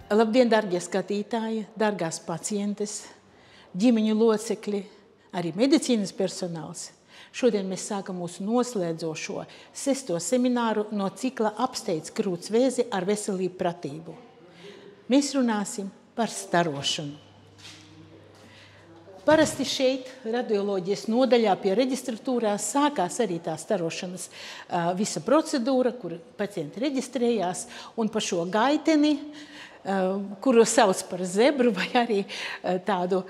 Labdien, dargie skatītāji, dargās pacientes, ģimeņu locekļi, arī medicīnas personāls. Šodien mēs sākam mūsu noslēdzošo 6. semināru no cikla Apsteidz krūtsvēzi ar veselību pratību. Mēs runāsim par starošanu. Parasti šeit, radioloģijas nodaļā pie reģistratūrās, sākās arī tā starošanas visa procedūra, kur pacienti reģistrējās, un pa šo gaiteni, kuru sauc par zebru vai arī tādu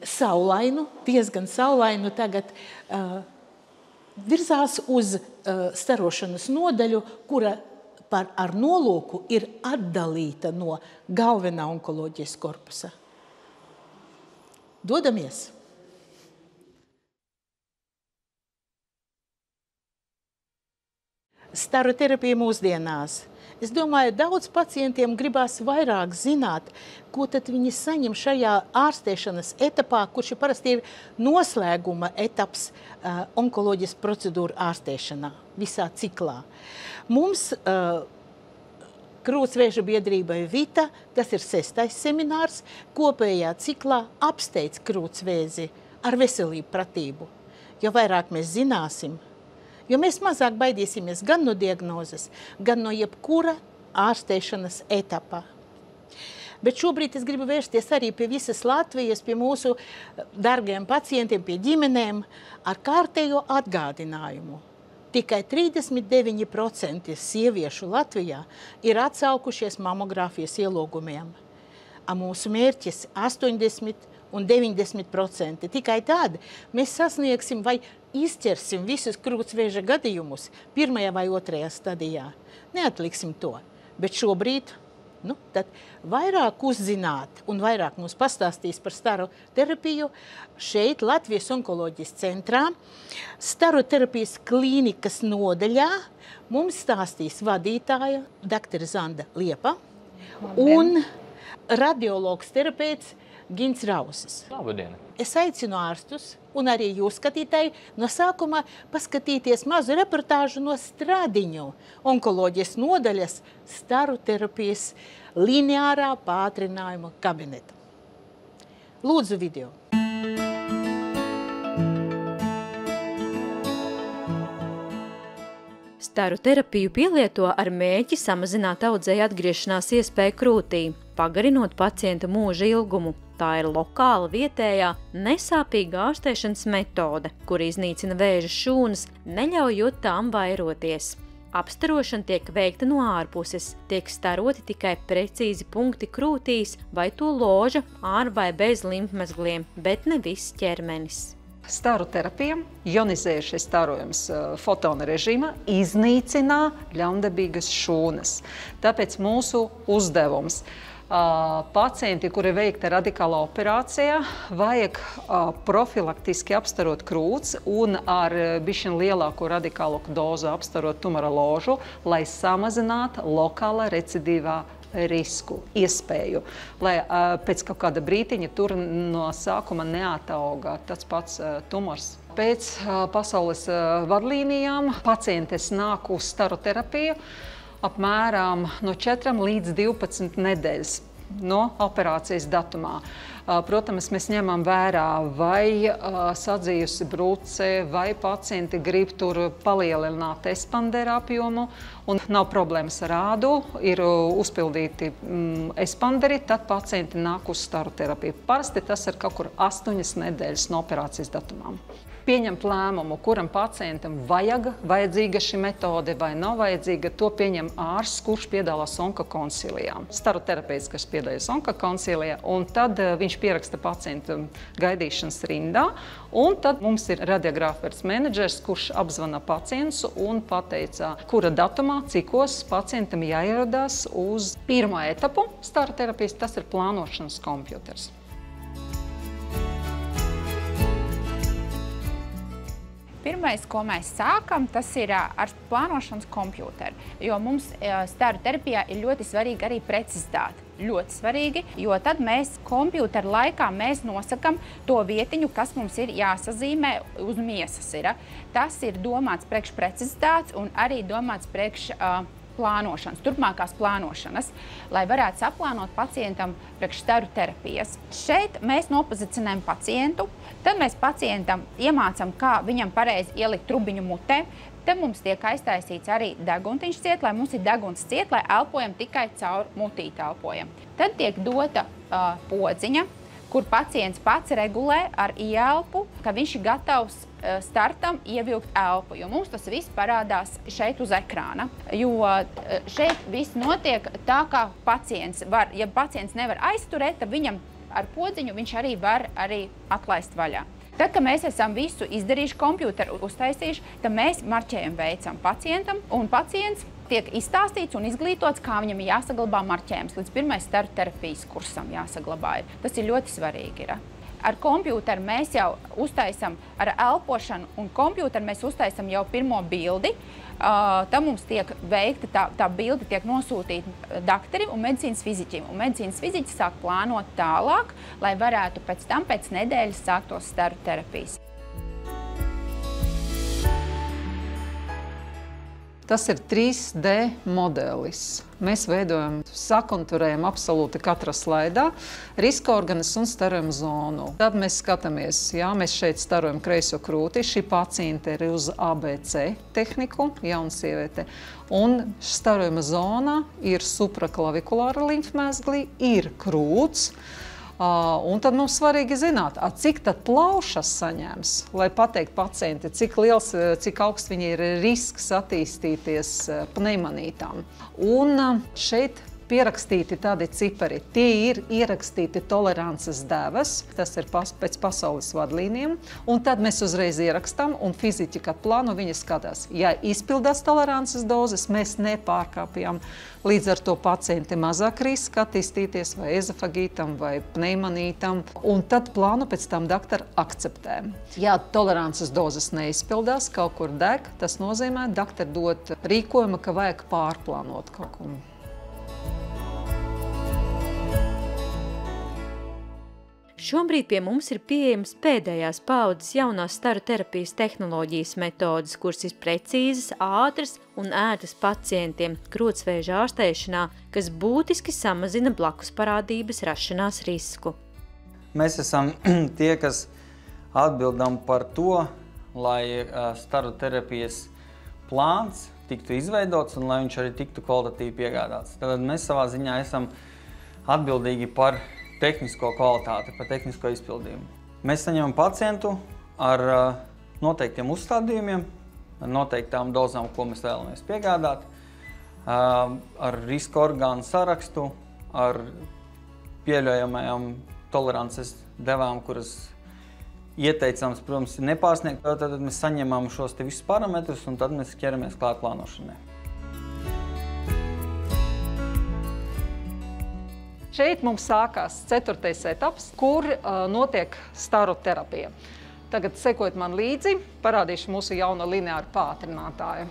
saulainu, diezgan saulainu tagad, virzās uz starošanas nodaļu, kura ar nolūku ir atdalīta no galvenā onkoloģijas korpusa. Dodamies! Staroterapija mūsdienās. Es domāju, daudz pacientiem gribās vairāk zināt, ko tad viņi saņem šajā ārstēšanas etapā, kurš parasti ir noslēguma etaps onkoloģijas procedūru ārstēšanā, visā ciklā. Mums Krūtsvēža biedrībai Vita, tas ir 6. seminārs, kopējā ciklā Apsteidz krūtsvēzi ar veselību pratību. Jo vairāk mēs zināsim, jo mēs mazāk baidīsimies gan no diagnozes, gan no jebkura ārstēšanas etapā. Bet šobrīd es gribu vērsties arī pie visas Latvijas, pie mūsu dargajiem pacientiem, pie ģimenēm ar kārtējo atgādinājumu. Tikai 39% sieviešu Latvijā ir atsaukušies mamogrāfijas ielūgumiem. Mūsu mērķis 80 un 90%. Tikai tad mēs sasniegsim vai izķersim visus krūtsvēža gadījumus 1. vai 2. stadijā. Neatliksim to, bet šobrīd tad vairāk uzzināt un vairāk mums pastāstīs par staroterapiju šeit Latvijas onkoloģijas centrā. Staroterapijas klīnikas nodaļā mums stāstīs vadītāja dr. Zanda Liepa un radiologs terapeits Gins Rausis. Labdien! Es aicinu ārstus un arī jūs, skatītāji, no sākuma paskatīties mazu reportāžu no Stradiņu onkoloģijas nodaļas staroterapijas lineārā pātrinājuma kabineta. Lūdzu video. Staroterapiju pielieto ar mērķi samazināt audzēju atgriešanās iespēju krūtī, pagarinot pacienta mūža ilgumu. Tā ir lokāla, vietējā, nesāpīga ārstēšanas metode, kur iznīcina vēža šūnas, neļaujot tām vairoties. Apstarošana tiek veikta no ārpuses, tiek staroti tikai precīzi punkti krūtīs vai to loža ar vai bez limfmezgliem, bet ne viss ķermenis. Staroterapija, ionizējušais starojums fotona režīmā, iznīcinā ļaundabīgas šūnas. Tāpēc mūsu uzdevums pacienti, kuri veikta radikālā operācijā, vajag profilaktiski apstarot krūts un ar bišķiņ lielāku radikālu dozu apstarot tumora ložu, lai samazinātu lokālā recidīvā risku, iespēju, lai pēc kaut kāda brītiņa tur no sākuma neatauga tas pats tumors. Pēc pasaules vadlīnijām pacientes nāk uz staroterapiju apmēram no 4 līdz 12 nedēļas no operācijas datumā. Protams, mēs ņemam vērā, vai sadzījusi bruce, vai pacienti grib tur palielināt espandera apjomu, un nav problēmas ar ādu, ir uzpildīti espanderi, tad pacienti nāk uz staroterapiju. Parasti tas ir kaut kur 8 nedēļas no operācijas datumām. Pieņemt lēmumu, kuram pacientam vajadzīga šī metode vai nav vajadzīga, to pieņem ārsts, kurš piedalās onkokonsilijā. Staroterapeits, kas piedalās onkokonsilijā, un tad viņš pieraksta pacientu gaidīšanas rindā, un tad mums ir radiogrāfers menedžers, kurš apzvana pacientus un pateica, kura datumā, cikos pacientam jāieradās uz pirmo etapu staroterapijas, tas ir plānošanas kompjuters. Pirmais, ko mēs sākam, tas ir ar plānošanas kompjūteru, jo mums staroterapijā ir ļoti svarīga arī precizitāte. Ļoti svarīgi, jo tad mēs kompjūteru laikā nosakam to vietiņu, kas mums ir jāsazīmē uz miesas. Tas ir domāts priekš precizitātes un arī domāts priekš plānošanas, turpmākās plānošanas, lai varētu saplānot pacientam priekš staru terapijas. Šeit mēs nopozicionējam pacientu, tad mēs pacientam iemācam, kā viņam pareizi ielikt trubiņu mutē. Te mums tiek aiztaisīts arī deguntiņš ciet, lai mums ir deguns ciet, lai elpojam tikai caur mutīti elpojam. Tad tiek dota podziņa, kur pacients pats regulē ar ieelpu, ka viņš ir gatavs startam ievilkt elpu, jo mums tas viss parādās šeit uz ekrāna. Jo šeit viss notiek tā, kā pacients var. Ja pacients nevar aizturēt, tad viņam ar podziņu viņš arī var atlaist vaļā. Tad, kad mēs esam visu izdarījuši, kompjūteru uztaisījuši, tad mēs marķējumu veicam pacientam, un pacients tiek izstāstīts un izglītots, kā viņam ir jāsaglabā marķējums. Līdz pirmais staru terapijas kursam jāsaglabā. Tas ir ļoti svarīgi. Ar kompjūteru mēs jau uztaisam, ar elpošanu un kompjūteru mēs uztaisam jau pirmo bildi. Tad mums tiek veikta, tā bilde tiek nosūtīta dakterim un medicīnas fiziķim. Un medicīnas fiziķi sāk plānot tālāk, lai varētu pēc tam, pēc nedēļas sāktos staru terapijas. Tas ir 3D modelis. Mēs veidojam, sakonturējam absolūti katra slaidā riska organas un starojam zonu. Tad mēs skatāmies, mēs šeit starojam kreiso krūti. Šī paciente ir uz ABC tehniku, jauna sieviete. Un starojuma zonā ir supraklavikulāra limfmezgli, ir krūts. Un tad mums svarīgi zināt, cik tad plaušas saņems, lai pateikt pacienti, cik augsts viņi ir risks attīstīties pneimonītām. Un šeit pierakstīti tādi cipari. Tie ir ierakstīti tolerances devas, tas ir pēc pasaules vadlīnijām, un tad mēs uzreiz ierakstām, un fiziķi, kad plāno, viņi skatās. Ja izpildās tolerances dozes, mēs nepārkāpjam. Līdz ar to pacienti mazāk riska attīstīties vai ezofagītam vai pneimonītam, un tad plānu pēc tam doktori akceptē. Ja tolerances dozes neizpildās, kaut kur deg, tas nozīmē, doktori dod rīkojumu, ka vajag pārplānot kaut ko. Šobrīd pie mums ir pieejamas pēdējās paaudzes jaunās staru terapijas tehnoloģijas metodes, kuras ir precīzas, ātras un ērtas pacientiem krūtsvēža ārstēšanā, kas būtiski samazina blakus parādības rašanās risku. Mēs esam tie, kas atbildam par to, lai staru terapijas plāns tiktu izveidots un lai viņš arī tiktu kvalitatīvi piegādāts. Tad mēs savā ziņā esam atbildīgi par tehnisko kvalitāti, par tehnisko izpildījumu. Mēs saņemam pacientu ar noteiktiem uzstādījumiem, ar noteiktām dozām, ko mēs vēlamies piegādāt, ar riska orgānu sarakstu, ar pieļaujamajām tolerances devām, kuras ieteicams, protams, ir nepārsniegt. Tad mēs saņemam šos te visus parametrus un tad mēs ķeramies klāt plānošanai. Šeit mums sākās 4. etaps, kur notiek staru terapija. Tagad sekojiet man līdzi, parādīšu mūsu jauno lineāru pātrinātāju.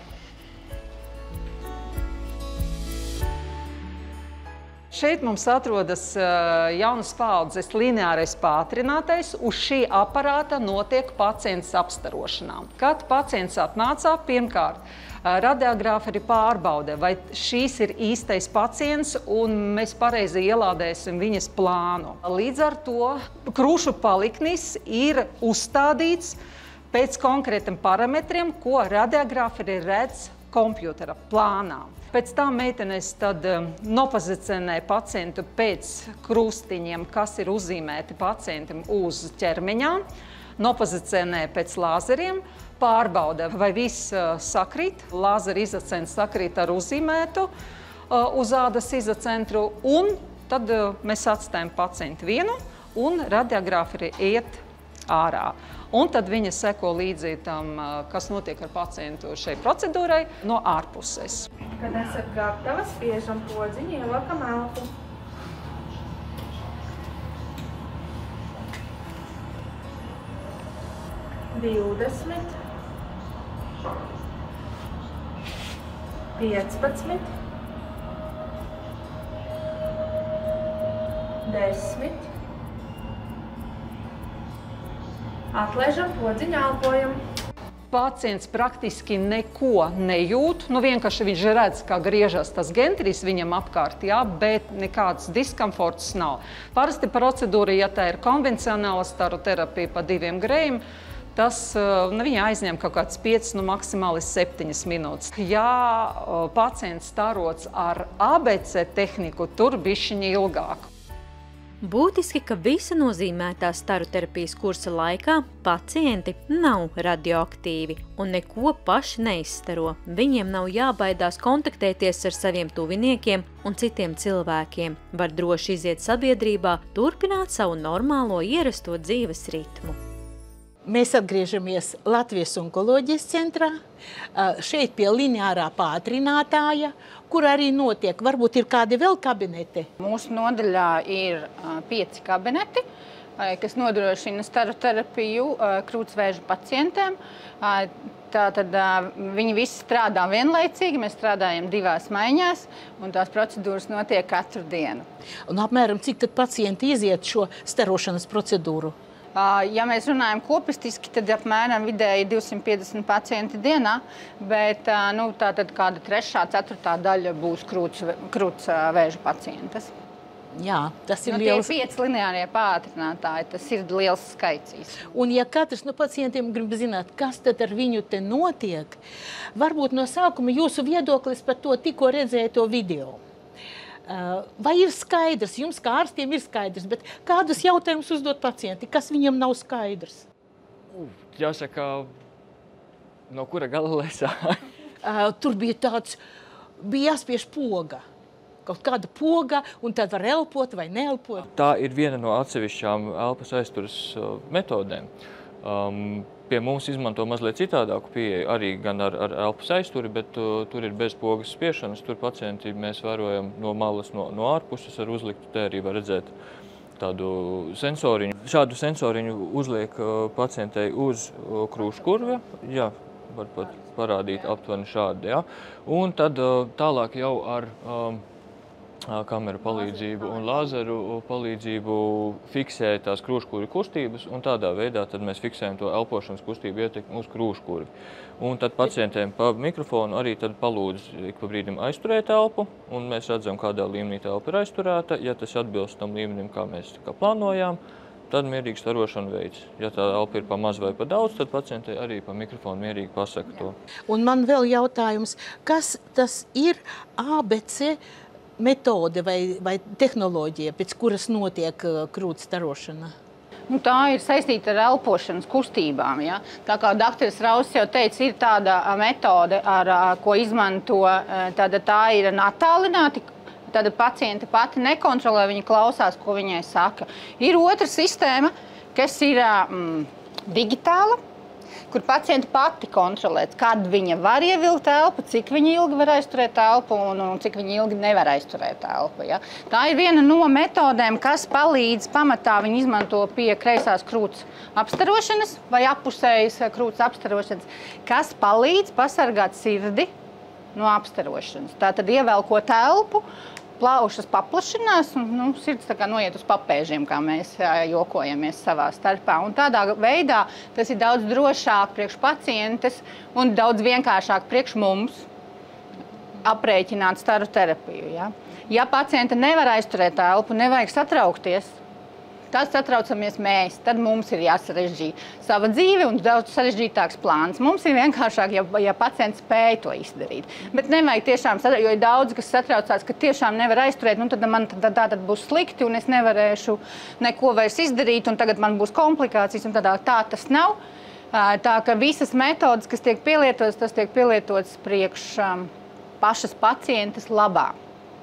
Šeit mums atrodas jaunas paaudzes lineārais pātrinātais. Uz šī aparāta notiek pacients apstarošanā. Kad pacients atnācā, pirmkārt, radiogrāferi pārbauda, vai šīs ir īstais pacients, un mēs pareizi ielādēsim viņas plānu. Līdz ar to krūšu paliknis ir uzstādīts pēc konkrētiem parametriem, ko radiogrāferi redz kompjutera plānā. Pēc tam meitenes tad nopozicionē pacientu pēc krustiņiem, kas ir uzzīmēti pacientam uz ķermeņā, nopozicionē pēc lāzeriem, pārbauda, vai viss sakrīt, lāzera izocents sakrīt ar uzzīmētu uz ādas izocentru, un tad mēs atstājam pacientu vienu, un radiogrāferi iet ārā. Un tad viņa seko līdzi tam, kas notiek ar pacientu šai procedūrai no ārpuses. Kad esat gatavas, spiežam podziņu, ieliekam elpu. Divdesmit, 15, 10. Atlaižam podziņu, elpojam. Pacients praktiski neko nejūt. Vienkārši viņš redz, kā griežas tas gentrīs viņam apkārt, bet nekāds diskomforts nav. Parasti procedūra, ja tā ir konvencionāla staroterapija pa 2 grējiem, tas viņa aizņem kaut kāds 5, maksimāli 7 minūtes. Ja pacients starots ar ABC tehniku, tur bišķiņi ilgāk. Būtiski, ka visa nozīmētā staroterapijas kursa laikā pacienti nav radioaktīvi un neko paši neizstaro. Viņiem nav jābaidās kontaktēties ar saviem tuviniekiem un citiem cilvēkiem. Var droši iziet sabiedrībā, turpināt savu normālo ierasto dzīves ritmu. Mēs atgriežamies Latvijas onkoloģijas centrā, šeit pie lineārā pātrinātāja, kur arī notiek. Varbūt ir kādi vēl kabineti? Mūsu nodaļā ir 5 kabineti, kas nodrošina staroterapiju krūtsvēža pacientiem. Tātad viņi visi strādā vienlaicīgi, mēs strādājam 2 maiņās, un tās procedūras notiek katru dienu. Un apmēram cik tad pacienti iziet šo starošanas procedūru? Ja mēs runājam kopistiski, tad apmēram vidēji 250 pacienti dienā, bet tātad kāda 3., 4. daļa būs krūtsvēža pacientas. Jā, tas ir liels. Tie 5 lineārie pātrinātāji, tas ir liels skaits. Un ja katrs no pacientiem grib zināt, kas tad ar viņu te notiek, varbūt no sākuma jūsu viedoklis par to tikko redzēto video. Vai ir skaidrs, jums kā ārstiem ir skaidrs, bet kādus jautājumus uzdot pacienti, kas viņam nav skaidrs? Jāsaka, no kura gala lai sāk? Tur bija jāspiež poga. Kaut kāda poga, un tad var elpot vai neelpot. Tā ir viena no atsevišķām elpas aizturas metodēm. Pie mums izmanto mazliet citādāku pieeju, arī gan ar elpas aizturi, bet tur ir bez pogas spiešanas. Tur pacienti mēs vērojam no malas, no ārpuses ar uzliktu. Te arī var redzēt tādu sensoriņu. Šādu sensoriņu uzliek pacientei uz krūškurve. Jā, var pat parādīt aptuveni šādi. Ja? Un tad tālāk jau ar kameru palīdzību un lāzeru palīdzību fiksē tās krūškurvi kustības, un tādā veidā tad mēs fiksējam to elpošanas kustību ietekmi uz krūškurvi. Un tad pacientiem pa mikrofonu arī tad palūdz ik pa brīdim aizturēt elpu, un mēs redzam, kādā līmenī tā elpa ir aizturēta. Ja tas atbilst tam līmenim, kā mēs plānojām, tad mierīgi starošanu veids. Ja tā elpa ir pa maz vai pa daudz, tad pacientei arī pa mikrofonu mierīgi pasaka to. Un man vēl jautājums, kas tas ir ABC metode vai tehnoloģija, pēc kuras notiek krūts starošana? Tā ir saistīta ar elpošanas kustībām. Ja? Tā kā dr. Rauss jau teica, ir tāda metode, ko izmanto, tā ir attālināti. Tad paciente pati nekontrolē, viņa klausās, ko viņai saka. Ir otra sistēma, kas ir digitāla, kur pacienti pati kontrolē, kad viņa var ievilkt elpu, cik viņa ilgi var aizturēt elpu un cik viņa ilgi nevar aizturēt elpu. Ja? Tā ir viena no metodēm, kas palīdz pamatā viņi izmanto pie kreisās krūts apstarošanas vai appusējas krūts apstarošanas, kas palīdz pasargāt sirdi no apstarošanas. Tātad ievelkot elpu, plaušas paplašinās un sirds tā kā noiet uz papēžiem, kā mēs jokojamies savā starpā. Un tādā veidā tas ir daudz drošāk priekš pacientes un daudz vienkāršāk priekš mums aprēķināt staroterapiju. Ja pacienta nevar aizturēt elpu, nevajag satraukties. Tad satraucamies mēs, tad mums ir jāsarežģī sava dzīve un daudz sarežģītāks plāns. Mums ir vienkāršāk, ja pacients spēj to izdarīt. Bet nevajag tiešām, jo ir daudz, kas satraucās, ka tiešām nevar aizturēt, tad man tā būs slikti un es nevarēšu neko vairs izdarīt un tagad man būs komplikācijas un tā tas nav. Tā ka visas metodas, kas tiek pielietotas, tas tiek pielietotas priekš pašas pacientes labā.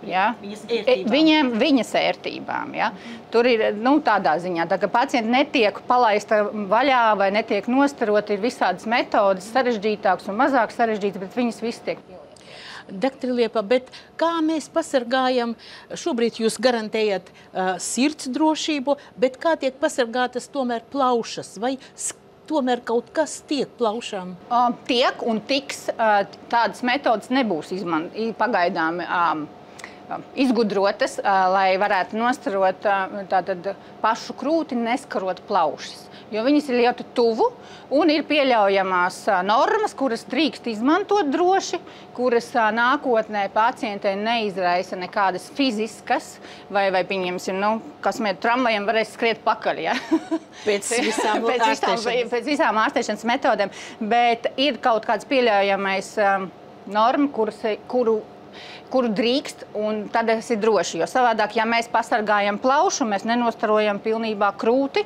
Ja? Viņas ērtībām. Ja? Tur ir tādā ziņā, tā ka pacienti netiek palaista vaļā vai netiek nostaroti, ir visādas metodas, sarežģītākas un mazāk sarežģītas, bet viņas viss tiek pielietas. Dr. Liepa, bet kā mēs pasargājam, šobrīd jūs garantējat sirds drošību, bet kā tiek pasargātas tomēr plaušas vai tomēr kaut kas tiek plaušām? Tiek un tiks, tādas metodas nebūs pagaidām izgudrotas, lai varētu nostarot tātad pašu krūti, neskarot plaušas. Jo viņas ir ļoti tuvu un ir pieļaujamās normas, kuras drīkst izmantot droši, kuras nākotnē pacientei neizraisa nekādas fiziskas vai pieņemsim, kas mēs tramvajam varēs skriet pakaļ, ja? Pēc visām ārstēšanas metodēm, bet ir kaut kāds pieļaujamais norma, kuru drīkst, un tad tas ir droši. Jo savādāk, ja mēs pasargājam plaušu, mēs nenostarojam pilnībā krūti,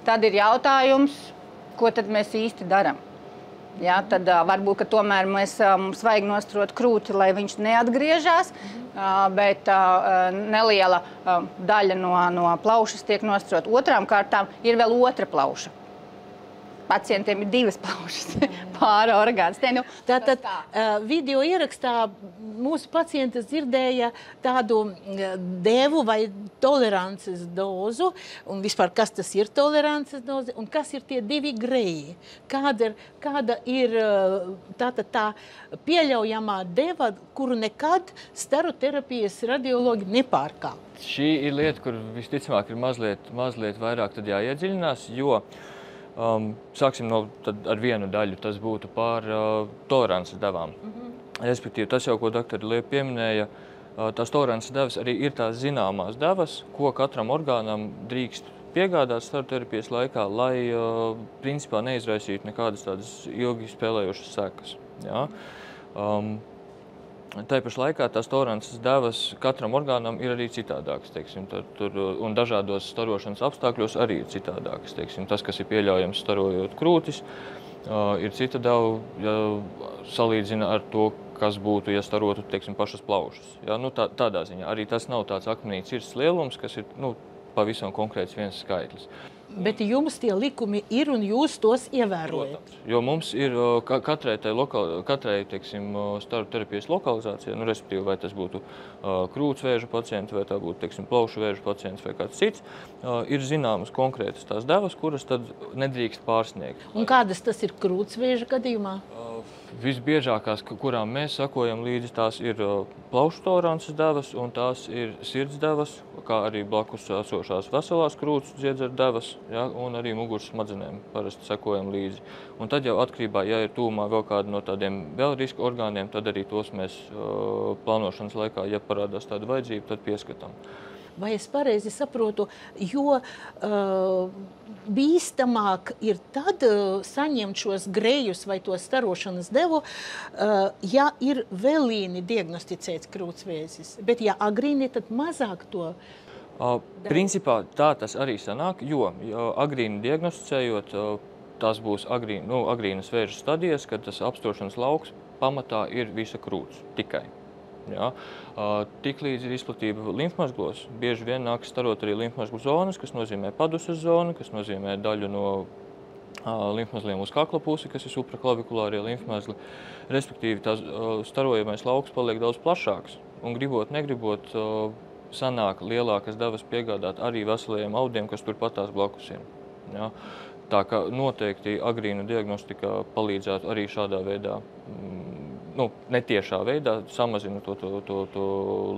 tad ir jautājums, ko tad mēs īsti daram. Ja, tad varbūt, ka tomēr mums vajag nostarot krūti, lai viņš neatgriežās, bet neliela daļa no plaušas tiek nostarot. Otrām kārtām ir vēl otra plauša. Pacientiem ir divas plaušas, pāra orgāns. Tātad video ierakstā mūsu pacientes dzirdēja tādu devu vai tolerances dozu, un vispār kas tas ir tolerances doze, un kas ir tie divi greji. Kāda ir tā pieļaujamā deva, kuru nekad staroterapijas radiologi nepārkāp? Šī ir lieta, kur visticamāk ir mazliet vairāk tad jāiedziļinās, jo sāksim ar vienu daļu, tas būtu par tolerances devām. Respektīvi, tas jau, ko doktori Liepa pieminēja, tās tolerances devas arī ir tās zināmās devas, ko katram orgānam drīkst piegādāt staroterapijas laikā, lai principā neizraisītu nekādas tādas ilgi spēlējošas sekas. Ja? Tā pašā laikā tās tolerances devas katram orgānam ir arī citādākas, teiksim, un dažādos starošanas apstākļos arī ir citādākas. Teiksim, tas, kas ir pieļaujams starojot krūtis, ir cita deva, ja salīdzina ar to, kas būtu, ja starotu, teiksim, pašas plaušas. Ja, tādā ziņā. Arī tas nav tāds akmenī cirsts lielums, kas ir pavisam konkrēts viens skaitlis. Bet jums tie likumi ir un jūs tos ievērojat? Protams, jo mums ir katrai teiksim, staroterapijas lokalizācija, respektīvi, vai tas būtu krūtsvēža pacienti, vai tā būtu, teiksim, plaušu vēža pacients vai kāds cits, ir zināmas konkrētas tās devas, kuras tad nedrīkst pārsniegt. Un kādas tas ir krūtsvēža gadījumā? Visbiežākās, kurām mēs sakojam līdzi, tās ir plaušu tolerances devas un tās ir sirds devas, kā arī blakus esošās veselās krūts dziedzera devas, ja, un arī muguras smadzenēm parasti sakojam līdzi. Un tad jau atkarībā, ja ir tūmā vēl kāda no tādiem vēl riska orgāniem, tad arī tos mēs plānošanas laikā, ja parādās tāda vajadzība, tad pieskatām. Vai es pareizi saprotu, jo bīstamāk ir tad saņemt šos grējus vai to starošanas devu, ja ir vēlīni diagnosticēts krūtsvēzis, bet ja agrīni, tad mazāk to Principā tā tas arī sanāk, jo agrīni diagnosticējot, tās būs agrīnas vēža stadijas, kad tas apstošanas lauks pamatā ir visa krūts tikai. Ja? Tiklīdz ir izplatība limfmazglos, bieži vien nāk starot arī limfmazglu zonas, kas nozīmē padusas zonu, kas nozīmē daļu no limfmazliem uz kakla pusi, kas ir supraklavikulārie limfmazli. Respektīvi, tās starojamais lauks paliek daudz plašāks un gribot, negribot, sanāk lielākas devas piegādāt arī veselajiem audiem, kas turpat tās blakus ir. Ja? Tā kā noteikti agrīna diagnostika palīdzētu arī šādā veidā, netiešā veidā samazina to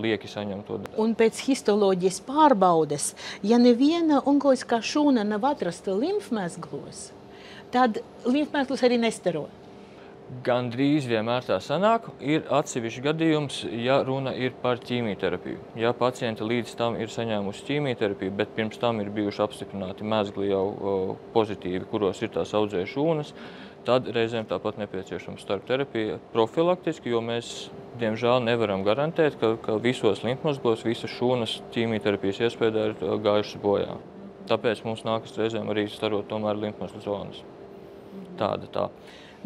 lieki saņemto. Un pēc histoloģijas pārbaudes, ja neviena onkoloģiskā šūna nav atrasta limfmezglos, tad limfmezglus arī nestaro. Gandrīz vienmēr tā sanāk. Ir atsevišķi gadījums, ja runa ir par ķīmijterapiju. Ja pacienti līdz tam ir saņēmusi ķīmijterapiju, bet pirms tam ir bijuši apstiprināti mezgli jau pozitīvi, kuros ir tās audzēja šūnas, tad reizēm tāpat nepieciešama starpterapija profilaktiski, jo mēs, diemžēl, nevaram garantēt, ka visos limfmazglos visas šūnas ķīmijterapijas iespējā ir gājušas bojā. Tāpēc mums nākas reizēm arī starot tomēr limfmazglu zonas. Tā.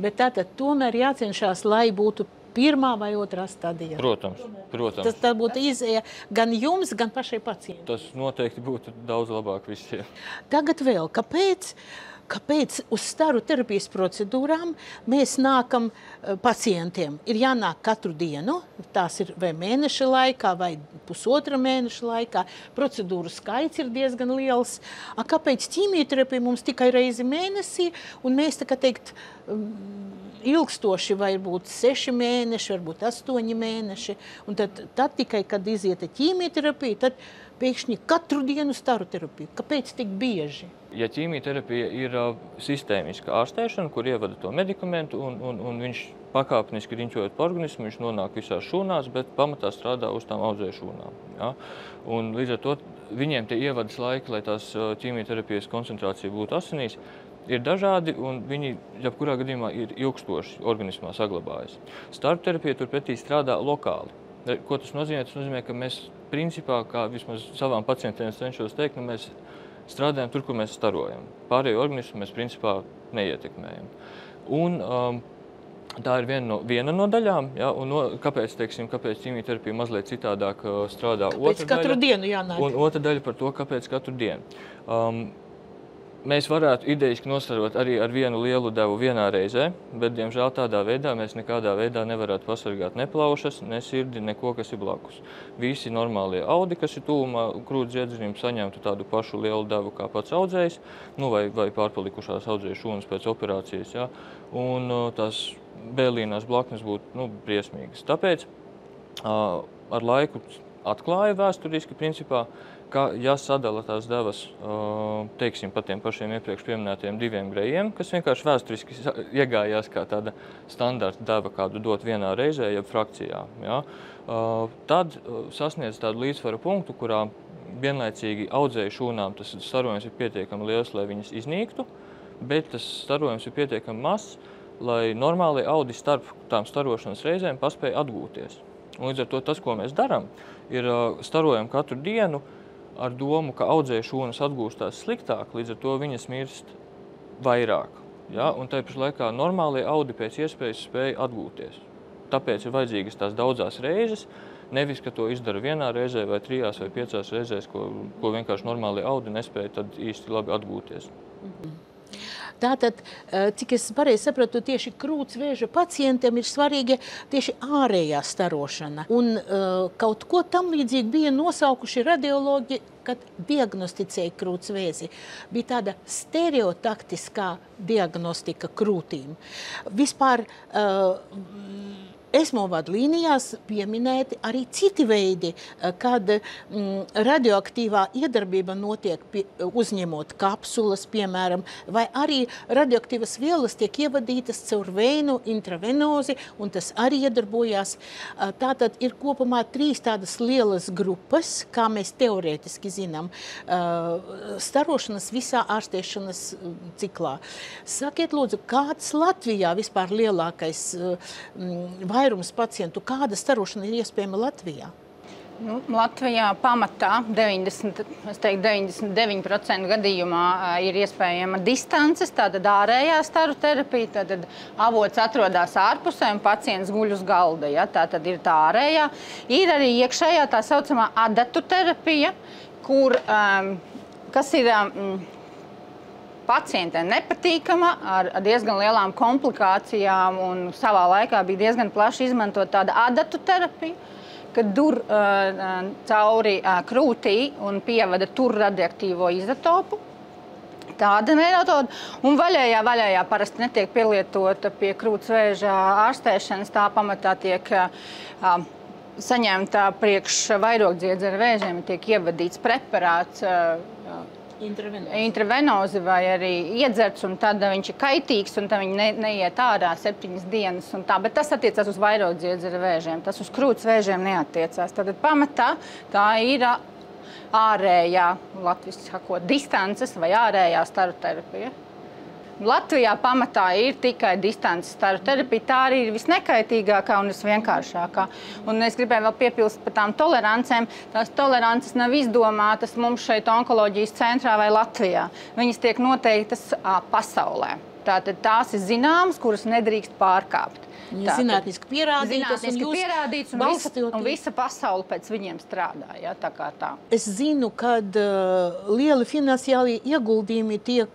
Bet tātad tomēr jācenšas, lai būtu pirmā vai otrā stadija. Protams. Tas būtu izēja gan jums, gan pašai pacientam. Tas noteikti būtu daudz labāk visiem. Tagad vēl, kāpēc uz staru terapijas procedūrām mēs nākam pacientiem? Ir jānāk katru dienu, tās ir vai mēneša laikā, vai pusotra mēneša laikā. Procedūru skaits ir diezgan liels. Kāpēc ķīmijterapija mums tikai reizi mēnesī, un mēs, tā kā teikt, ilgstoši, varbūt 6 mēneši, varbūt 8 mēneši. Un tad tikai, kad iziet ķīmijterapija, tad pēkšņi katru dienu staru terapiju. Kāpēc tik bieži? Ja ķīmijterapija ir sistēmiska ārstēšana, kur ievada to medikamentu un viņš pakāpeniski riņķojot pa organismu, viņš nonāk visās šūnās, bet pamatā strādā uz tām audzēju šūnām. Ja? Un līdz ar to viņiem tie ievadas laiki, lai tās ķīmijterapijas koncentrācija būtu asinīs, ir dažādi un viņi jebkurā gadījumā ir ilgstoši organismā saglabājas. Staru terapija turpretī strādā lokāli. Ko tas nozīmē? Tas nozīmē, ka mēs principā, kā vismaz savām pacientiem cenšos teikt, mēs strādājam tur, kur mēs starojam. Pārējo organismu mēs principā neietekmējam. Un tā ir viena no daļām, ja, un kāpēc ķīmijterapija mazliet citādāk strādā otra daļa. Katru dienu jānāk. Un otra daļa par to, kāpēc katru dienu. Mēs varētu idejiski nosarot arī ar vienu lielu devu vienā reizē, bet, diemžēl, tādā veidā mēs nekādā veidā nevarētu pasargāt ne plaušas, ne sirdi, neko, kas ir blakus. Visi normālie audi, kas ir tuvumā krūts ziedzenim, saņemtu tādu pašu lielu devu kā pats audzējs, vai pārpalikušās audzēju šūnas pēc operācijas, ja, un tās bēlīnās blaknes būtu briesmīgas. Tāpēc ar laiku atklāja vēsturiski principā, ka ja sadala tās devas, teiksim, pa tiem pašiem iepriekš pieminētajiem 2 grejiem, kas vienkārši vēsturiski iegājās kā tāda standarta deva, kādu dot vienā reizē, jeb frakcijā, ja, tad sasniedz tādu līdzsvaru punktu, kurā vienlaicīgi audzēju šūnām tas starojums ir pietiekami liels, lai viņas iznīktu, bet tas starojums ir pietiekami mazs, lai normāli audi starp tām starošanas reizēm paspēja atgūties. Un līdz ar to tas, ko mēs darām, ir starojam katru dienu ar domu, ka audzēju šūnas atgūstās sliktāk, līdz ar to viņas mirst vairāk. Ja? Un tāpēc laikā normālie audi pēc iespējas spēja atgūties. Tāpēc ir vajadzīgas tās daudzās reizes, nevis, ka to izdara vienā reizē vai 3 vai 5 reizēs, ko vienkārši normālie audi nespēja tad īsti labi atgūties. Tātad, cik es pareizi sapratu, tieši krūtsvēža pacientiem ir svarīga tieši ārējā starošana. Un kaut ko tam līdzīgi bija nosaukuši radiologi, kad diagnosticēja krūtsvēzi. Bija tāda stereotaktiskā diagnostika krūtīm. Vispār ESMO vadlīnijās pieminēti arī citi veidi, kad radioaktīvā iedarbība notiek uzņemot kapsulas, piemēram, vai arī radioaktīvas vielas tiek ievadītas caur veinu intravenozi, un tas arī iedarbojās. Tātad ir kopumā 3 tādas lielas grupas, kā mēs teorētiski zinām, starošanas visā ārstēšanas ciklā. Sakiet, lūdzu, kāds Latvijā vispār lielākais vairums pacientu, kāda starošana ir iespējama Latvijā? Latvijā pamatā 99% gadījumā ir iespējama distances, tātad ārējā staru terapija, tātad avots atrodas ārpusē un pacients guļ uz galda, ja? Tātad ir tā ārējā. Ir arī iekšējā tā saucamā adatu terapija, kur, kas ir pacientiem nepatīkama, ar diezgan lielām komplikācijām, un savā laikā bija diezgan plaši izmantot tāda adatu terapija, kad dur cauri krūtī un pievada tur radioaktīvo izotopu. Tāda metoda. Un vaļējā parasti netiek pielietota pie krūtsvēža ārstēšanas, tā pamatā tiek saņemta priekš vairogdziedzera vēžiem, tiek ievadīts preparāts, intravenozi vai arī iedzerts, un tad viņš ir kaitīgs, un tad viņi neiet ārā 7 dienas un tā. Bet tas attiecās uz vairogdziedzera vēžiem, tas uz krūts vēžiem neattiecās. Tad pamatā tā ir ārējā, latviski sakot, distances vai ārējā staru terapija. Latvijā pamatā ir tikai distances staru terapija, tā arī ir visnekaitīgākā un visvienkāršākā. Un es gribēju vēl piepilst par tām tolerancēm. Tās tolerances nav izdomātas mums šeit onkoloģijas centrā vai Latvijā. Viņas tiek noteiktas pasaulē. Tātad tās ir zināmas, kuras nedrīkst pārkāpt. Zinātniski pierādītas un visa pasaule pēc viņiem strādā. Ja, tā kā tā. Es zinu, kad lieli finansiālie ieguldījumi tiek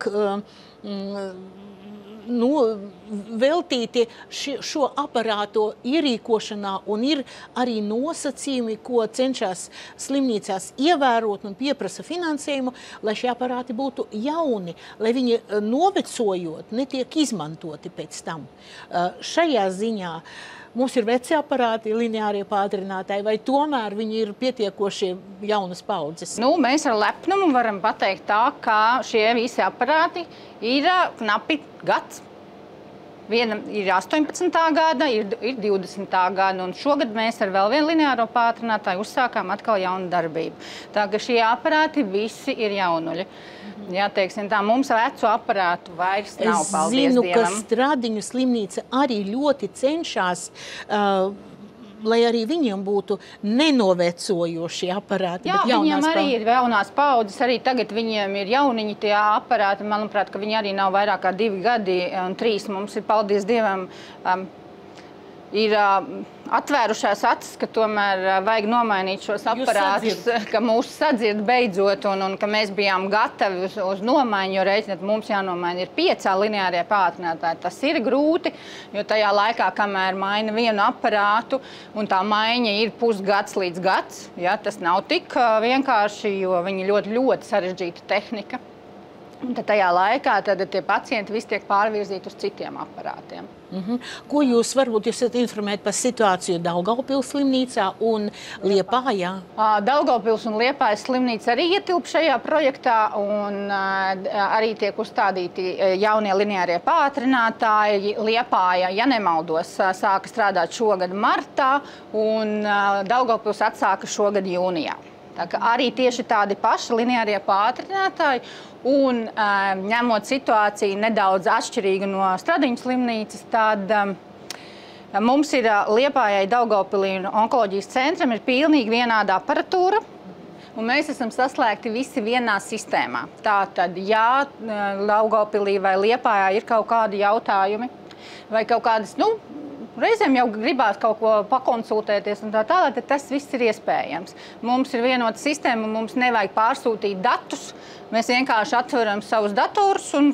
veltīti šo aparātu ierīkošanā, un ir arī nosacījumi, ko cenšas slimnīcās ievērot un pieprasa finansējumu, lai šie aparāti būtu jauni, lai viņi novecojot netiek izmantoti pēc tam. Šajā ziņā mums ir veci aparāti, lineārie pātrinātāji, vai tomēr viņi ir pietiekoši jaunas paudzes? Mēs ar lepnumu varam pateikt tā, ka šie visi aparāti ir knapi gads. Viena ir 18. gada, ir 20. gada, un šogad mēs ar vēl vienu lineāro pātrinātāju uzsākām atkal jaunu darbību. Tā ka šie aparāti visi ir jaunuļi. Jā, teiksim tā, mums vecu aparātu vairs nav, paldies Dievam. Es zinu, ka Stradiņu slimnīca arī ļoti cenšas, lai arī viņiem būtu nenovecojoši aparāti. Jā, viņiem arī ir jaunās paudzes, arī tagad viņiem ir jauniņi tie aparāti. Manuprāt, ka viņi arī nav vairāk kā 2 gadi un 3. Mums ir, paldies Dievam, ir atvērušās acis, ka tomēr vajag nomainīt šos aparātus, ka mūs sadzird beidzot un ka mēs bijām gatavi uz nomaiņu, jo reiķināt mums jānomaina ir 5 lineārie pātrinātāji. Tas ir grūti, jo tajā laikā, kamēr maina vienu aparātu un tā maiņa ir pusgads līdz gads, ja, tas nav tik vienkārši, jo viņi ļoti sarežģīta tehnika. Un tad tajā laikā tie pacienti visi tiek pārvirzīti uz citiem aparātiem. Ko jūs varbūt esat informēti par situāciju Daugavpils slimnīcā un Liepājā? Daugavpils un Liepājas slimnīca arī ietilp šajā projektā un arī tiek uzstādīti jaunie lineārie pātrinātāji. Liepāja, ja nemaldos, sāka strādāt šogad martā un Daugavpils atsāka šogad jūnijā. Tā kā arī tieši tādi paši lineārie pātrinātāji un ņemot situāciju nedaudz atšķirīgu no Stradiņu slimnīcas, tad mums ir Liepājai, Daugavpilī un onkoloģijas centram ir pilnīgi vienāda aparatūra. Un mēs esam saslēgti visi vienā sistēmā. Tātad, ja Daugavpilī vai Liepājā ir kaut kādi jautājumi vai kaut kādas, reizēm jau gribās kaut ko pakonsultēties un tā tālāk, tad tas viss ir iespējams. Mums ir vienota sistēma, mums nevajag pārsūtīt datus. Mēs vienkārši atveram savus datorus un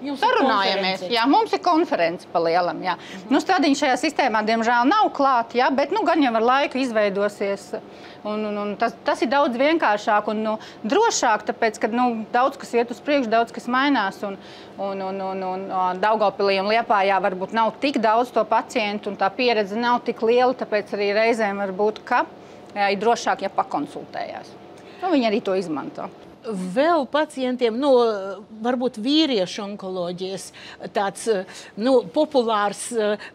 sarunājamies. Jā, mums ir konference pa lielam. Jā. Stradiņi šajā sistēmā, diemžēl, nav klāt, jā, bet gan jau ar laiku izveidosies. Un tas ir daudz vienkāršāk un drošāk, tāpēc, ka daudz kas iet uz priekšu, daudz kas mainās. Un Daugavpilī un Liepājā varbūt nav tik daudz to pacientu un tā pieredze nav tik liela, tāpēc arī reizēm varbūt, ka ir drošāk, ja pakonsultējās. Viņi arī to izmanto. Vēl pacientiem, varbūt vīriešu onkoloģijas tāds populārs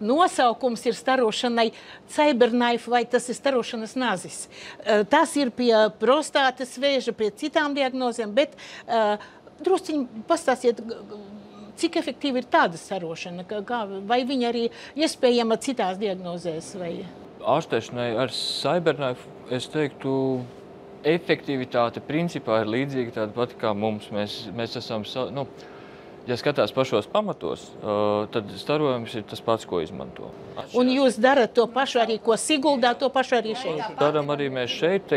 nosaukums ir starošanai Cyberknife vai tas ir starošanas nazis. Tas ir pie prostātes vēža, pie citām diagnozēm, bet drusciņi pastāstiet, cik efektīvi ir tāda starošana, vai viņa arī iespējama citās diagnozēs? Ārstēšanai ar Cyberknife, es teiktu, efektivitāte principā ir līdzīga tāda pati kā mums. Mēs esam, ja skatās pašos pamatos, tad starojums ir tas pats, ko izmanto. Un jūs darat to pašu arī, ko Siguldā, to pašu arī šeit? Daram arī mēs šeit,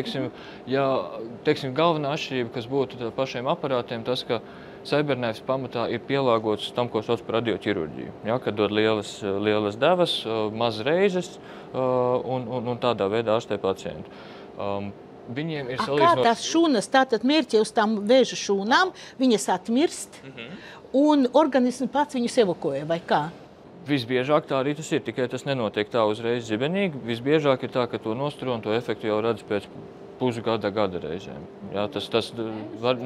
galvenā atšķirība, kas būtu pašiem aparātiem, tas, ka Cyberknife pamatā ir pielāgots tam, ko sauc par radioķirurģiju. Ja, kad dod lielas devas, maz reizes un tādā veidā ārstē pacientu. Viņiem ir salīdzinot... Kā tās šūnas, tātad mērķi uz tām vēža šūnām, viņas atmirst un organismu pats viņus evakuē, vai kā? Visbiežāk tā arī tas ir, tikai tas nenotiek tā uzreiz zibenīgi. Visbiežāk ir tā, ka to nostaro un to efektu jau redz pēc pusgada reizēm. Jā, tas var...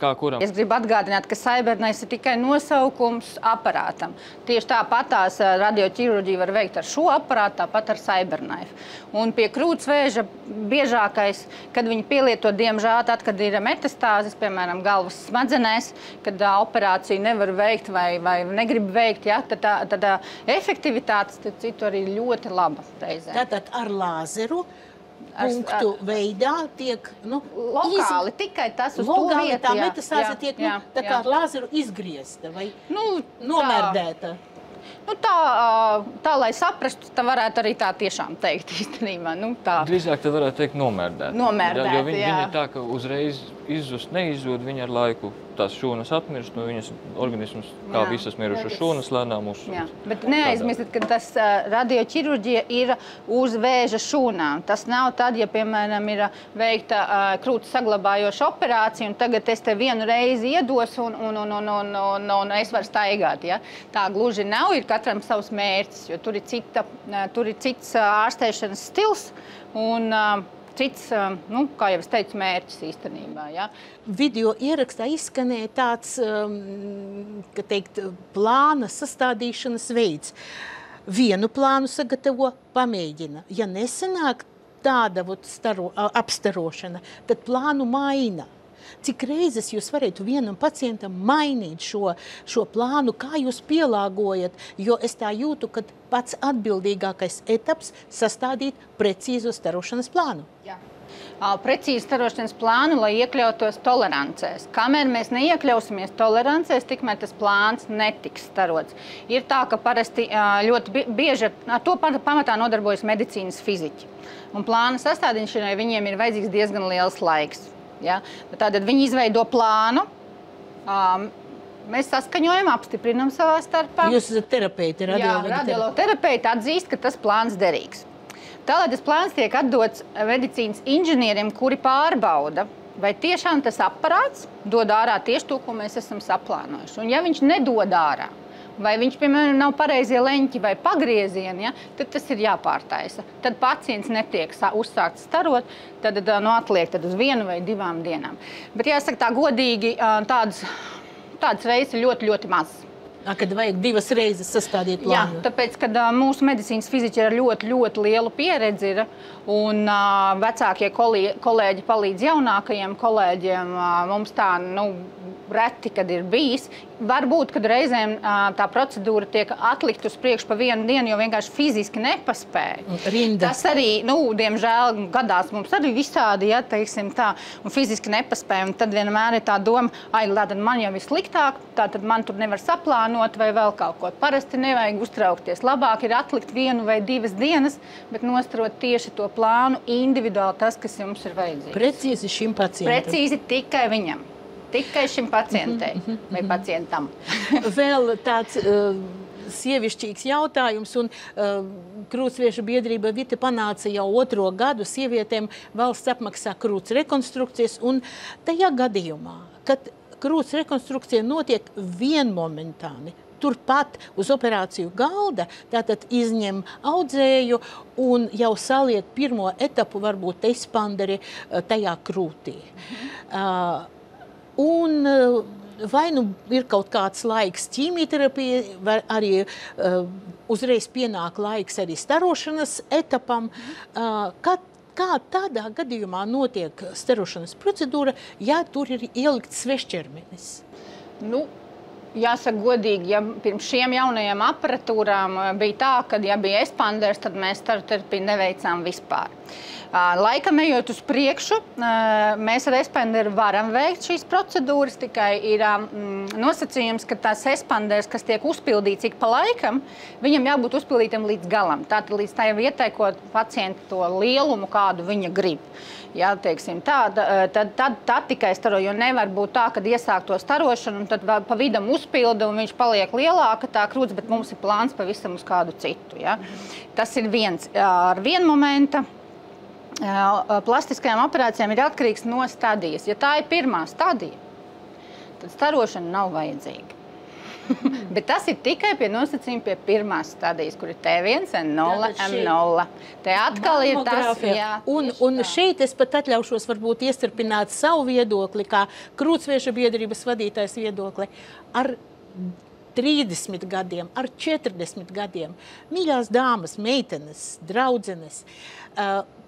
Kā kuram? Es gribu atgādināt, ka Cyberknife ir tikai nosaukums aparātam. Tieši tāpatās radioķirurģiju var veikt ar šo aparātu, tāpat ar Cyberknife. Un pie krūtsvēža biežākais, kad viņi pielieto, diemžēl, tad, kad ir metastāzes, piemēram, galvas smadzenēs, kad operāciju nevar veikt vai negrib veikt, ja, tad efektivitātes citu arī ļoti laba reizē. Tātad ar lāzeru punktu veidā tiek lokāli, tikai tas uz to vietu. Tā metastāze tiek tā kā ar lāzeru izgriezta vai nomērdēta. Tā, lai saprastu, tā varētu arī tā tiešām teikt īstenībā. Drīzāk tā varētu teikt nomērdēta. Nomērdēta, jo viņa ir tā, ka uzreiz izzust, neizzūd, viņa ar laiku tās šūnas atmirst, no viņas organisms, kā visas mirušas šūnas, lēnām uzsūd. Bet neaizmirstiet, ka tas radioķirurģija ir uz vēža šūnām. Tas nav tad, ja, piemēram, ir veikta krūts saglabājoša operācija, un tagad es te vienu reizi iedos, un es varu staigāt. Ja? Tā gluži nav, ir katram savs mērķis, jo tur ir cits ārstēšanas stils, un cits, kā jau es teicu, mērķis īstenībā. Ja? Video ierakstā izskanēja tāds, ka teikt, plāna sastādīšanas veids. Vienu plānu sagatavo, pamēģina. Ja nesanāk tāda apstarošana, tad plānu maina. Cik reizes jūs varētu vienam pacientam mainīt šo plānu, kā jūs pielāgojat, jo es tā jūtu, ka pats atbildīgākais etaps sastādīt precīzu starošanas plānu. Jā. Precīzi starošanas plānu, lai iekļautos tolerancēs. Kamēr mēs neiekļausimies tolerancēs, tikmēr tas plāns netiks starots. Ir tā, ka parasti ļoti bieži ar to pamatā nodarbojas medicīnas fiziķi. Un plāna sastādīšanai viņiem ir vajadzīgs diezgan liels laiks. Ja? Tātad viņi izveido plānu, mēs saskaņojam, apstiprinam savā starpā. Jūs esat terapeiti, radiologterapeiti atzīst, ka tas plāns derīgs. Tālāk tas plāns tiek atdots medicīnas inženieriem, kuri pārbauda, vai tiešām tas aparāts dod ārā tieši to, ko mēs esam saplānojuši. Un ja viņš nedod ārā, vai viņš, piemēram, nav pareizie leņķi vai pagriezieni, ja, tad tas ir jāpārtaisa. Tad pacients netiek uzsākts starot, tad atliek uz 1 vai 2 dienām. Bet jāsaka tā godīgi, tādas reizes ir ļoti, ļoti maz. Kad vajag 2 reizes sastādīt plānu. Jā, tāpēc, kad mūsu medicīnas fiziķi ar ļoti, ļoti lielu pieredzi ir, un vecākie kolēģi palīdz jaunākajiem kolēģiem, mums tā, reti, kad ir bijis. Varbūt, kad reizēm tā procedūra tiek atlikt uz priekšu pa 1 dienu, jo vienkārši fiziski nepaspēja. Rinda. Tas arī, diemžēl, gadās mums arī visādi, ja, teiksim tā, un fiziski nepaspēja. Un tad vienmēr ir tā doma, tad man jau ir sliktāk, tad man tur nevar saplānot vai vēl kaut ko. Parasti nevajag uztraukties. Labāk ir atlikt 1 vai 2 dienas, bet nostarot tieši to plānu individuāli tas, kas jums ir vajadzīgs. Precīzi šim pacientam. Precīzi tikai viņam. Tikai šim pacientei vai pacientam. Vēl tāds sievišķīgs jautājums, un Krūtsviešu biedrība Vite panāca jau 2. gadu sievietēm valsts apmaksā krūts rekonstrukcijas, un tajā gadījumā, kad krūts rekonstrukcija notiek vienmomentāni, turpat uz operāciju galda, tātad izņem audzēju un jau saliek pirmo etapu, varbūt expanderi tajā krūtī. Un vai ir kaut kāds laiks ķīmijterapija, vai arī uzreiz pienāk laiks arī starošanas etapam. Kā tādā gadījumā notiek starošanas procedūra, ja tur ir ielikts svešķermenis? Jāsaka godīgi, ja pirms šiem jaunajām aparatūrām bija tā, ka ja bija expanders, tad mēs staroterapiju neveicām vispār. Laikam ejot uz priekšu, mēs ar expanderu varam veikt šīs procedūras, tikai ir nosacījums, ka tās expanders, kas tiek uzpildīts ik pa laikam, viņam jābūt uzpildītam līdz galam. Tātad līdz tā vietai, ko pacienti to lielumu, kādu viņa grib. Jā, teiksim, tad tikai staro, jo nevar būt tā, kad iesāk to starošanu, un tad pa vidam uzpilda, un viņš paliek lielāka tā krūts, bet mums ir plāns pavisam uz kādu citu. Ja? Tas ir viens ar vienu momenta. Plastiskajām operācijām ir atkarīgs no stadijas. Ja tā ir pirmā stadija, tad starošana nav vajadzīga. Bet tas ir tikai pie nosacījuma pie pirmās stadijas, kur ir T1, N0, M0. Te atkal ir tas, jā. Un šeit es pat atļaušos varbūt iestarpināt savu viedokli, kā Krūtsviešu biedrības vadītājs viedokli. Ar 30 gadiem, ar 40 gadiem, mīļās dāmas, meitenes, draudzenes,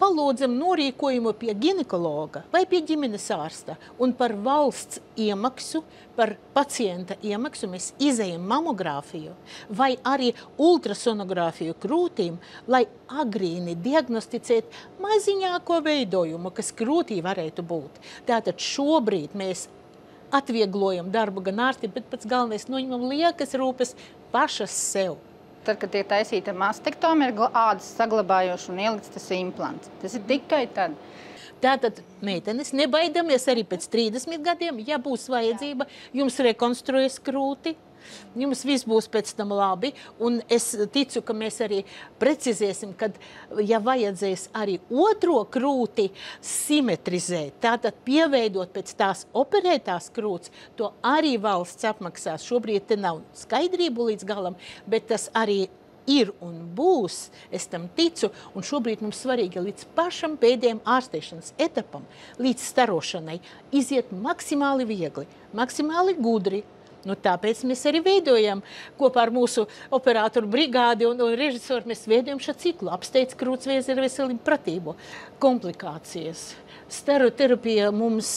palūdzam norīkojumu pie ginekologa vai pie ģimenes ārsta, un par valsts iemaksu, par pacienta iemaksu mēs izejam mamogrāfiju vai arī ultrasonogrāfiju krūtīm, lai agrīni diagnosticēt maziņāko veidojumu, kas krūtī varētu būt. Tātad šobrīd mēs atvieglojam darbu gan ārstiem, bet pats galvenais noņemam liekas rūpes pašas sev. tad, kad tiek taisīta mastektomija, ir ādas saglabājoši un ielikts tas implants. Tas ir tikai tad. Tātad, meitenes, nebaidamies arī pēc 30 gadiem, ja būs vajadzība, jums rekonstruēs krūti, jums viss būs pēc tam labi, un es ticu, ka mēs arī precizēsim, kad, ja vajadzēs arī otro krūti simetrizēt, tātad pieveidot pēc tās operētās krūts, to arī valsts apmaksās. Šobrīd te nav skaidrību līdz galam, bet tas arī ir un būs, es tam ticu, un šobrīd mums svarīgi līdz pašam pēdējiem ārstēšanas etapam, līdz starošanai, iziet maksimāli viegli, maksimāli gudri. Nu, tāpēc mēs arī veidojam kopā ar mūsu operātoru brigādi un režisoru, mēs veidojam šo ciklu, apsteidz krūtsvēzi ar veselību pratību. Komplikācijas. Steroterapija mums,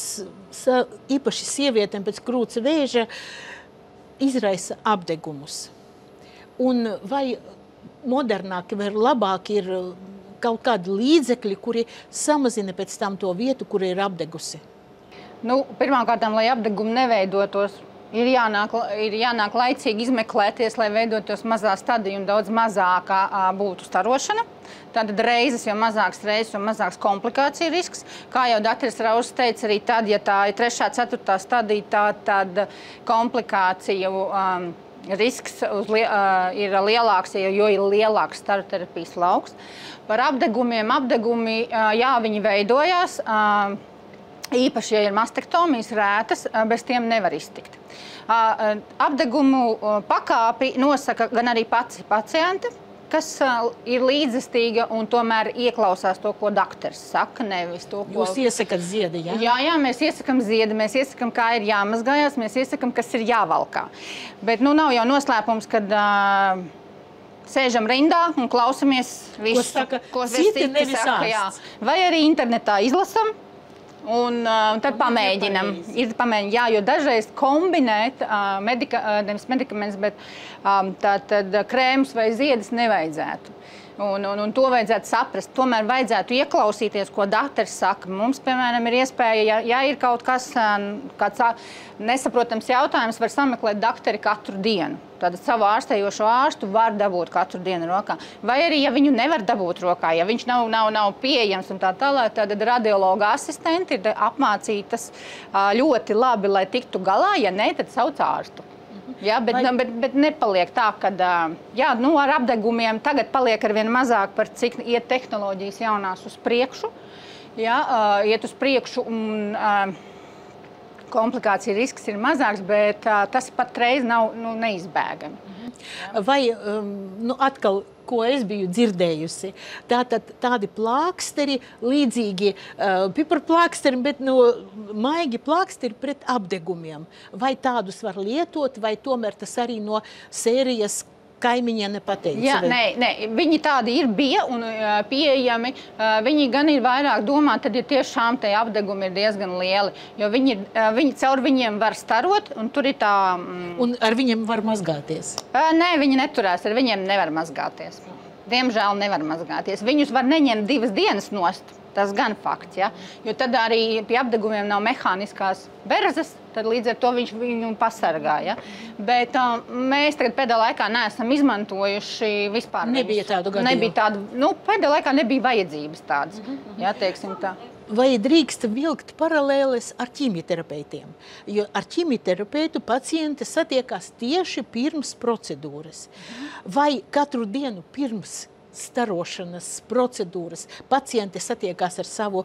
īpaši sievietēm pēc krūts vēža, izraisa apdegumus. Un vai modernāki vai labāki ir kaut kādi līdzekļi, kuri samazina pēc tam to vietu, kur ir apdegusi? Nu, pirmkārt, lai apdegumi neveidotos, ir jānāk laicīgi izmeklēties, lai veidotos mazā stadija un daudz mazākā būtu starošana. Tātad reizes, jo mazāks reizes un mazāks komplikāciju risks. Kā jau dr. Rauss teica, arī tad, ja tā ir 3., 4. stadija, tad komplikāciju risks ir lielāks, jo ir lielāks staroterapijas lauks. Par apdegumiem, jā, viņi veidojās. Īpaši, ja ir mastektomijas rētas, bez tiem nevar iztikt. Apdegumu pakāpi nosaka gan arī pacienti, kas ir līdzestīga un tomēr ieklausās to, ko doktors saka, nevis to, ko... Jūs iesakat ziedi, jā? Jā, mēs iesakam ziedi, mēs iesakam, kā ir jāmazgājās, mēs iesakam, kas ir jāvalkā. Bet, nu, nav jau noslēpums, kad... sēžam rindā un klausamies visu, ko citi saka. Vai arī internetā izlasam. Un tad pamēģinam. Jā, jo dažreiz kombinēt nevis medikamentus, bet tātad krēmus vai ziedus nevajadzētu. Un to vajadzētu saprast. Tomēr vajadzētu ieklausīties, ko doktors saka. Mums, piemēram, ir iespēja, ja ir kaut kas, kāds nesaprotams jautājums, var sameklēt doktori katru dienu. Tātad savu ārstējošo ārstu var dabūt katru dienu rokā. Vai arī, ja viņu nevar dabūt rokā, ja viņš nav pieejams un tā tālāk, tad radiologa asistenti ir apmācītas ļoti labi, lai tiktu galā. Ja ne, tad sauc ārstu. Jā, bet nepaliek tā, ka ar apdegumiem tagad paliek arvien mazāk par cik iet tehnoloģijas jaunās uz priekšu. Jā, iet uz priekšu un komplikācija risks ir mazāks, bet tas patreiz nav neizbēgami. Vai atkal, ko es biju dzirdējusi, tādi plāksteri, līdzīgi piparplāksteri, bet maigi plāksteri pret apdegumiem. Vai tādus var lietot, vai tomēr tas arī no sērijas kaimiņiem nepateica? Jā, nē, viņi tādi bija un pieejami. Viņi gan ir vairāk domāti, tad, ja tiešām tie apdegumi ir diezgan lieli, jo viņi caur viņiem var starot, un tur ir tā... Un ar viņiem var mazgāties? Nē, viņi neturās, ar viņiem nevar mazgāties. Diemžēl nevar mazgāties. Viņus var neņemt 2 dienas nost. Tas gan fakts, ja? Jo tad arī pie apdegumiem nav mehāniskās berzes, tad līdz ar to viņš viņu pasargā. Ja? Bet mēs tagad pēdējā laikā neesam izmantojuši vispār. Nebija tādu gadījumu? Pēdējā laikā nebija vajadzības tādas, ja, teiksim tā. Vai drīkst vilkt paralēles ar ķīmioterapeitiem? Jo ar ķīmioterapeitu pacienti satiekās tieši pirms procedūras. Vai katru dienu pirms starošanas procedūras pacienti satiekās ar savu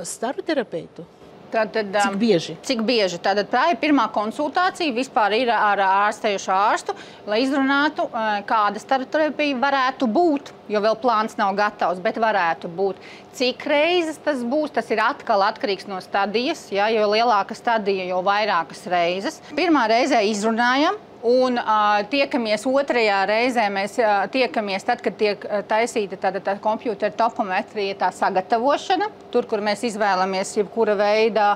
staroterapeitu? Cik bieži? Cik bieži. Tātad tā ir pirmā konsultācija vispār ir ar ārstējušo ārstu, lai izrunātu, kāda staroterapija varētu būt, jo vēl plāns nav gatavs, bet varētu būt. Cik reizes tas būs, tas ir atkal atkarīgs no stadijas, ja, jo lielāka stadija, jo vairākas reizes. Pirmā reizē izrunājam. Un tiekamies otrajā reizē, mēs tiekamies tad, kad tiek taisīta tā kompjūtera topometrija, tā sagatavošana, tur, kur mēs izvēlamies jebkura veida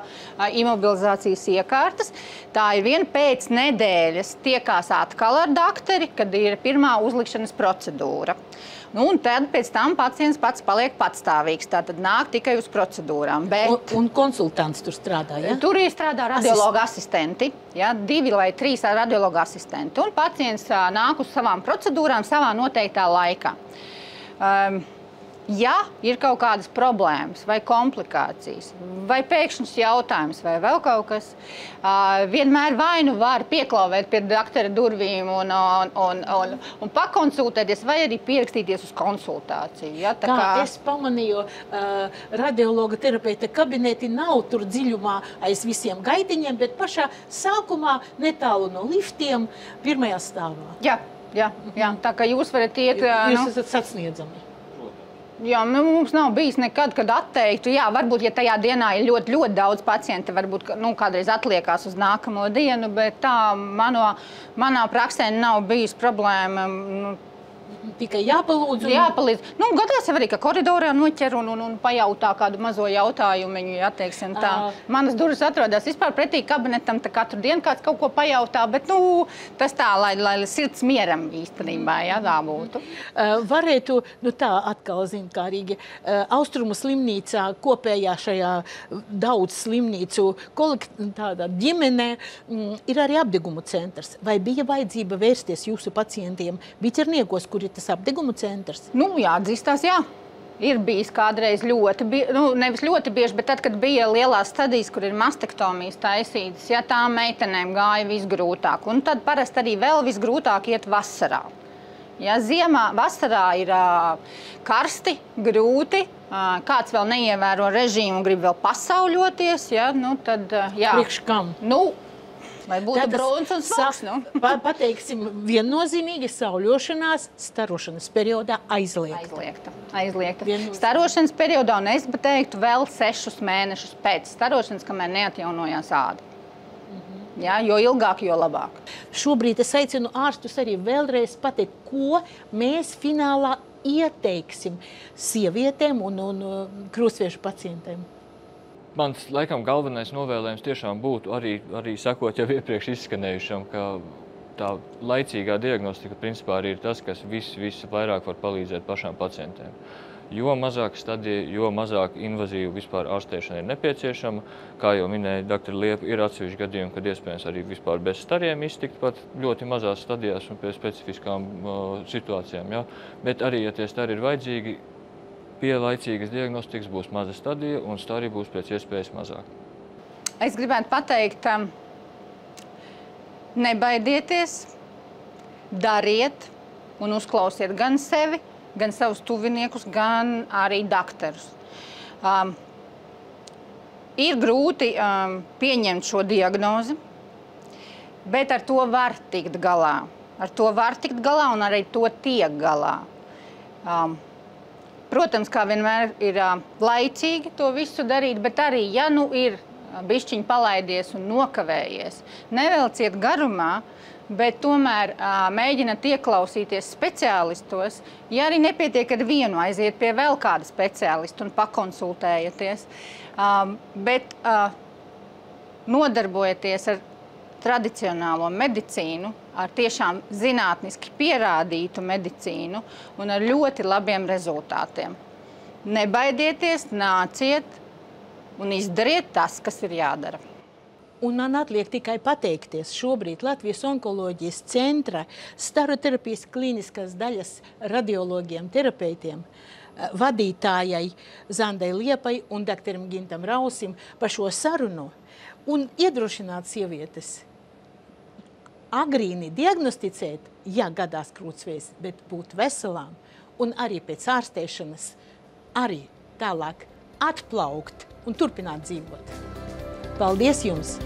imobilizācijas iekārtas. Tā ir viena pēc nedēļas tiekās atkal ar doktori, kad ir pirmā uzlikšanas procedūra. Nu, un tad pēc tam pacients pats paliek patstāvīgs. Tātad nāk tikai uz procedūrām. Un konsultants tur strādā, ja? Tur ir strādā radiologa asistenti, ja, 2 vai 3 radiologa asistenti. Un pacients nāk uz savām procedūrām savā noteiktā laikā. Ja ir kaut kādas problēmas vai komplikācijas, vai pēkšņs jautājums, vai vēl kaut kas, vienmēr vai nu var pieklauvēt pie doktora durvīm un pakonsultēties, vai arī pierakstīties uz konsultāciju. Ja? Tā kā es pamanīju, radiologa terapeita kabineti nav tur dziļumā aiz visiem gaitiņiem, bet pašā sākumā netālu no liftiem pirmajā stāvā. Jā, tā kā jūs varat iet... Jūs esat sasniedzami. Jā, mums nav bijis nekad, kad atteiktu. Jā, varbūt, ja tajā dienā ir ļoti, ļoti daudz pacienti, varbūt kādreiz atliekās uz nākamo dienu, bet tā manā praksē nav bijis problēma. Tikai jāpalūdz. Jāpalīdz. Nu, gadās jau arī, ka koridorā noķer un pajautā kādu mazo jautājumu. Ja, teiksim, tā. Manas durvis atrodas vispār pretī kabinetam, tā katru dienu kāds kaut ko pajautā, bet tas tā, lai sirds mieram īstenībā, ja, tā būtu. Varētu, tā atkal zinkārīgi, Austrumu slimnīcā kopējā šajā daudz slimnīcu tādā ģimenē ir arī apdegumu centrs. Vai bija vajadzība vērsties jūsu pacientiem Biķerniekos, kur ir tas apdegumu centrs? Jāatzīstās, jā. Ir bijis kādreiz ļoti bieži, nevis ļoti bieži, bet tad, kad bija lielās stadijas, kur ir mastektomijas taisītas, ja tām meitenēm gāja visgrūtāk. Un tad parasti arī vēl visgrūtāk iet vasarā. Ja vasarā ir karsti, grūti, kāds vēl neievēro režīmu un grib vēl pasauļoties, ja, tad jā. Priekš kam? Lai būtu brūns un smags, Pateiksim, viennozīmīgi sauļošanās starošanas periodā aizliegta. Aizliegta. Starošanas periodā, un es teiktu, vēl 6 mēnešus pēc starošanas, kamēr neatjaunojās āda. Ja, jo ilgāk, jo labāk. Šobrīd es aicinu ārstus arī vēlreiz pateikt, ko mēs finālā ieteiksim sievietēm un krūtsviešu pacientiem. Mans, laikam, galvenais novēlējums tiešām būtu arī sakot jau iepriekš izskanējušam, ka tā laicīgā diagnostika principā arī ir tas, kas vairāk var palīdzēt pašām pacientiem. Jo mazāk stadija, jo mazāk invazīvu vispār ārstēšana ir nepieciešama. Kā jau minēja dr. Liepa, ir atsevišķi gadījumi, kad iespējams arī vispār bez stariem iztikt pat ļoti mazās stadijās un pie specifiskām situācijām. Ja? Bet arī, ja tie stari ir vajadzīgi, pie laicīgas diagnostikas būs maza stadija un stari būs pēc iespējas mazāk. Es gribētu pateikt, nebaidieties, dariet un uzklausiet gan sevi, gan savus tuviniekus, gan arī dakterus. Ir grūti pieņemt šo diagnozi, bet ar to var tikt galā. Ar to var tikt galā un arī to tiek galā. Protams, kā vienmēr ir laicīgi to visu darīt, bet arī, ja ir bišķiņ palaidies un nokavējies, nevelciet garumā, bet tomēr mēģināt ieklausīties speciālistos. Ja arī nepietiek ar vienu, aiziet pie vēl kāda speciālista un pakonsultējieties, bet nodarbojieties ar tradicionālo medicīnu, ar tiešām zinātniski pierādītu medicīnu un ar ļoti labiem rezultātiem. Nebaidieties, nāciet un izdariet tas, kas ir jādara. Un man atliek tikai pateikties šobrīd Latvijas onkoloģijas centra staroterapijas klīniskās daļas radiologiem, terapeitiem, vadītājai Zandai Liepai un doktoram Gintam Rausim par šo sarunu un iedrošināt sievietes agrīni diagnosticēt, ja gadās krūtsvējs, bet būt veselām un arī pēc ārstēšanas arī tālāk atplaukt un turpināt dzīvot. Paldies jums!